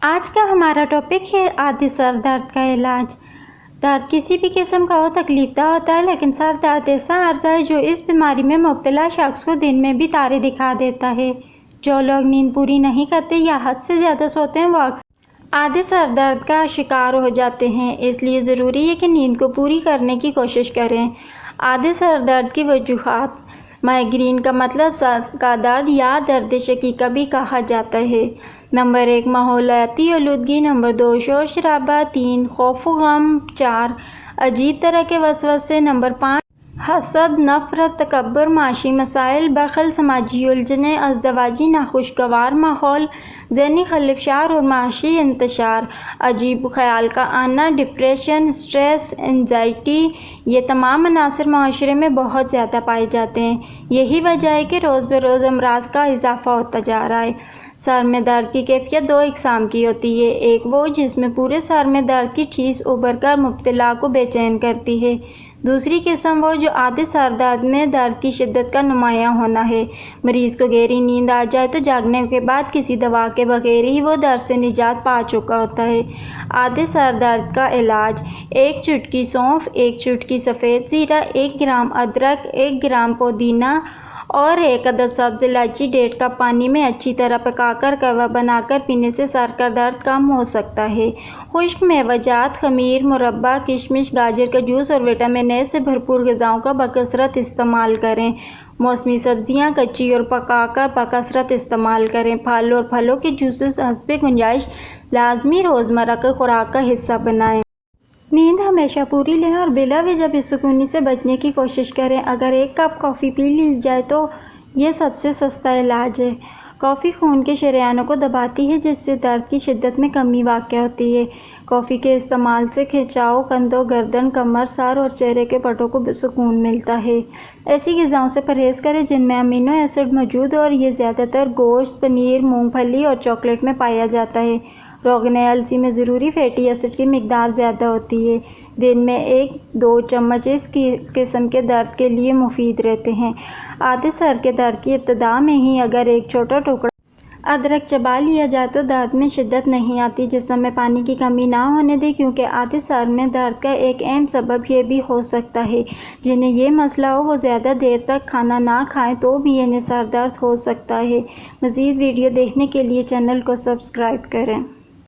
آج کا ہمارا ٹاپک ہے عادی سر درد کا علاج۔ درد کسی بھی قسم کا ہو تکلیف دہ ہوتا ہے، لیکن سر درد ایسا عرض ہے جو اس بیماری میں مبتلا شخص کو دن میں بھی تارے دکھا دیتا ہے۔ جو لوگ نیند پوری نہیں کرتے یا حد سے زیادہ سوتے ہیں وہ اکثر عادی سر درد کا شکار ہو جاتے ہیں، اس لیے ضروری ہے کہ نیند کو پوری کرنے کی کوشش کریں۔ عادی سر درد کی وجوہات۔ مائیگرین کا مطلب سر کا درد یا درد شقیقہ بھی کہا جاتا ہے۔ نمبر 1 ماحولیاتی آلودگی، نمبر 2 شور شرابہ، 3 خوف و غم، 4 عجیب طرح کے وسوسے، نمبر 5 حسد، نفرت، تکبر، معاشی مسائل، بخل، سماجی الجھنیں، ازدواجی ناخوشگوار ماحول، ذہنی خلفشار اور معاشی انتشار، عجیب خیال کا آنا، ڈپریشن، اسٹریس، اینزائٹی۔ یہ تمام عناصر معاشرے میں بہت زیادہ پائے جاتے ہیں۔ یہی وجہ ہے کہ روز بروز امراض کا اضافہ ہوتا جا رہا ہے۔ سر میں درد کی کیفیت 2 اقسام کی ہوتی ہے، ایک وہ جس میں پورے سر میں درد کی ٹھیس ابھر کر مبتلا کو بے چین کرتی ہے، دوسری قسم وہ جو عادی سر درد میں درد کی شدت کا نمایاں ہونا ہے۔ مریض کو گہری نیند آ جائے تو جاگنے کے بعد کسی دوا کے بغیر ہی وہ درد سے نجات پا چکا ہوتا ہے۔ عادی سر درد کا علاج: 1 چٹکی سونف، 1 چٹکی سفید زیرہ، 1 گرام ادرک، 1 گرام پودینہ اور 1 عدد سبز الائچی 1.5 کپ پانی میں اچھی طرح پکا کر قہوہ بنا کر پینے سے سر کا درد کم ہو سکتا ہے۔ خشک میوہ جات، خمیر، مربا، کشمش، گاجر کا جوس اور وٹامن اے سے بھرپور غذاؤں کا بکثرت استعمال کریں۔ موسمی سبزیاں کچی اور پکا کر بکثرت استعمال کریں۔ پھل اور پھلوں کے جوسز حسب گنجائش لازمی روزمرہ کی خوراک کا حصہ بنائیں۔ نیند ہمیشہ پوری لیں اور بلا وجہ بے سے بچنے کی کوشش کریں۔ اگر 1 کپ کافی پی لی جائے تو یہ سب سے سستا علاج ہے۔ کافی خون کے شریانوں کو دباتی ہے جس سے درد کی شدت میں کمی واقع ہوتی ہے۔ کافی کے استعمال سے کھچاؤ، کندھوں، گردن، کمر، سر اور چہرے کے پٹھوں کو سکون ملتا ہے۔ ایسی غذاؤں سے پرہیز کریں جن میں امینو ایسڈ موجود ہو اور یہ زیادہ تر گوشت، پنیر، مونگ پھلی اور چاکلیٹ میں پایا جاتا ہے۔ روغن السی میں ضروری فیٹی ایسڈ کی مقدار زیادہ ہوتی ہے۔ دن میں 1-2 چمچ اس قسم کے درد کے لیے مفید رہتے ہیں۔ عادی سر کے درد کی ابتدا میں ہی اگر 1 چھوٹا ٹکڑا ادرک چبا لیا جائے تو درد میں شدت نہیں آتی۔ جسم میں پانی کی کمی نہ ہونے دیں کیونکہ عادی سر میں درد کا ایک اہم سبب یہ بھی ہو سکتا ہے جنہیں یہ مسئلہ ہو وہ زیادہ دیر تک کھانا نہ کھائیں تو بھی انہیں سر درد ہو سکتا ہے۔ مزید ویڈیو دیکھنے کے لیے چینل کو سبسکرائب کریں۔